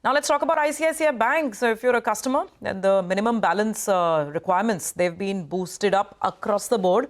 Now let's talk about ICICI Bank. So if you're a customer, then the minimum balance requirements, they've been boosted up across the board.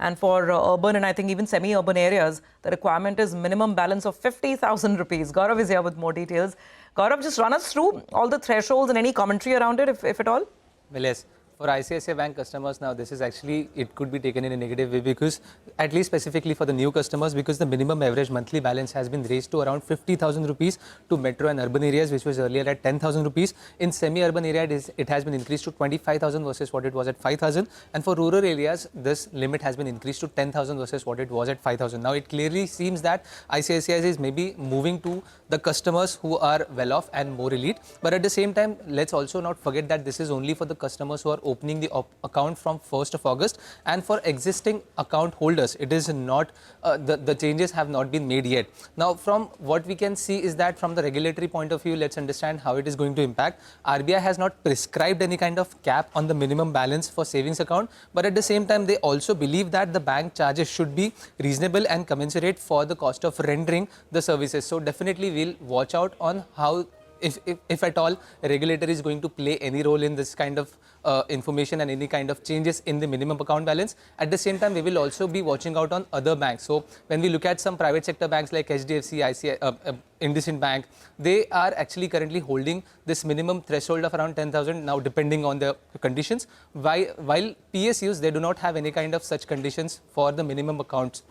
And for urban and I think even semi-urban areas, the requirement is minimum balance of 50,000 rupees. Gaurav is here with more details. Gaurav, just run us through all the thresholds and any commentary around it, if at all. Well, yes. For ICICI Bank customers now, this is actually, it could be taken in a negative way because, at least specifically for the new customers, because the minimum average monthly balance has been raised to around 50,000 rupees to metro and urban areas, which was earlier at 10,000 rupees. In semi-urban area, it has been increased to 25,000 versus what it was at 5,000. And for rural areas, this limit has been increased to 10,000 versus what it was at 5,000. Now, it clearly seems that ICICI is maybe moving to the customers who are well off and more elite. But at the same time, let's also not forget that this is only for the customers who are opening the account from 1st of August, and for existing account holders it is not the changes have not been made yet. Now from what we can see is that from the regulatory point of view, let's understand how it is going to impact. RBI has not prescribed any kind of cap on the minimum balance for savings account, but at the same time they also believe that the bank charges should be reasonable and commensurate for the cost of rendering the services. So definitely we'll watch out on how if at all a regulator is going to play any role in this kind of information and any kind of changes in the minimum account balance. At the same time, we will also be watching out on other banks. So when we look at some private sector banks like HDFC, ICICI, IndusInd Bank, they are actually currently holding this minimum threshold of around 10,000 now, depending on the conditions. While PSUs, they do not have any kind of such conditions for the minimum accounts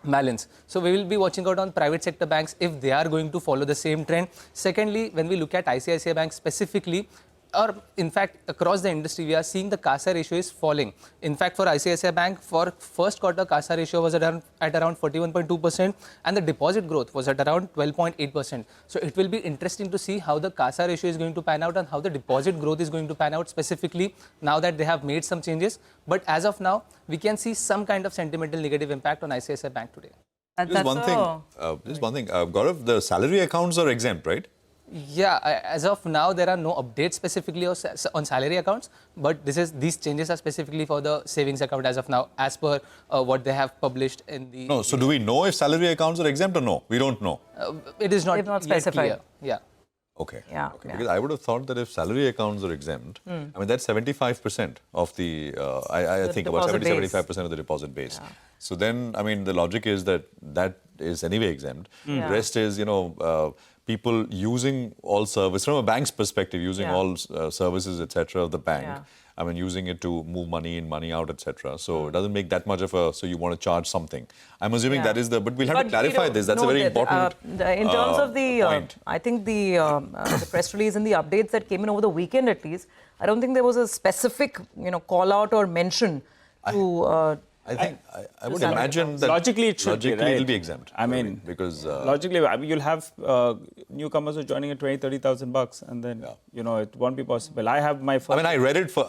balance. So we will be watching out on private sector banks if they are going to follow the same trend. Secondly, when we look at ICICI Bank specifically, or in fact across the industry, we are seeing the CASA ratio is falling. In fact, for ICICI Bank, for first quarter, CASA ratio was at around 41.2% and the deposit growth was at around 12.8%. So it will be interesting to see how the CASA ratio is going to pan out and how the deposit growth is going to pan out specifically now that they have made some changes. But as of now, we can see some kind of sentimental negative impact on ICICI Bank today. Just one thing, Gaurav, the salary accounts are exempt, right? Yeah, as of now, there are no updates specifically on salary accounts, but these changes are specifically for the savings account as of now, as per what they have published in the... No, so do we know if salary accounts are exempt or no? We don't know. It is not, They've not yet specified. clear. Yeah. Okay. Yeah. Okay. Because I would have thought that if salary accounts are exempt, I mean, that's 75% of the, I think about 75% of the deposit base. Yeah. So then, I mean, the logic is that is anyway exempt. The rest is, people using all service, from a bank's perspective, using all services, etc. of the bank. Yeah. I mean, using it to move money in, money out, etc. So it doesn't make that much of a, so you want to charge something. I'm assuming that is the, but we'll have to clarify this. That's a very important in terms of the, point. I think the press release and the updates that came in over the weekend at least, I don't think there was a specific, call out or mention to... I think I would imagine that logically it should be, right? It'll be exempt. I mean, because logically, you'll have newcomers who are joining at 20,000-30,000 bucks, and then it won't be possible. I have my first. I mean, I read it for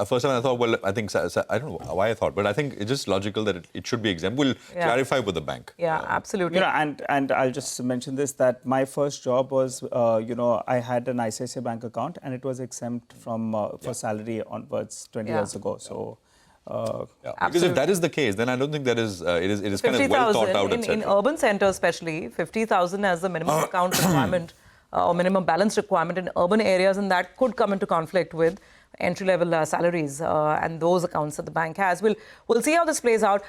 first time. I thought, well, I think I don't know why I thought, but I think it's just logical that it should be exempt. We'll clarify with the bank. Yeah, absolutely. And I'll just mention this, that my first job was, I had an ICICI Bank account, and it was exempt from for salary onwards 20 years ago. So. Because if that is the case, then I don't think that is it is kind of well thought out. In urban centres, especially 50,000 as the minimum account requirement or minimum balance requirement in urban areas, and that could come into conflict with entry-level salaries and those accounts that the bank has. We'll see how this plays out.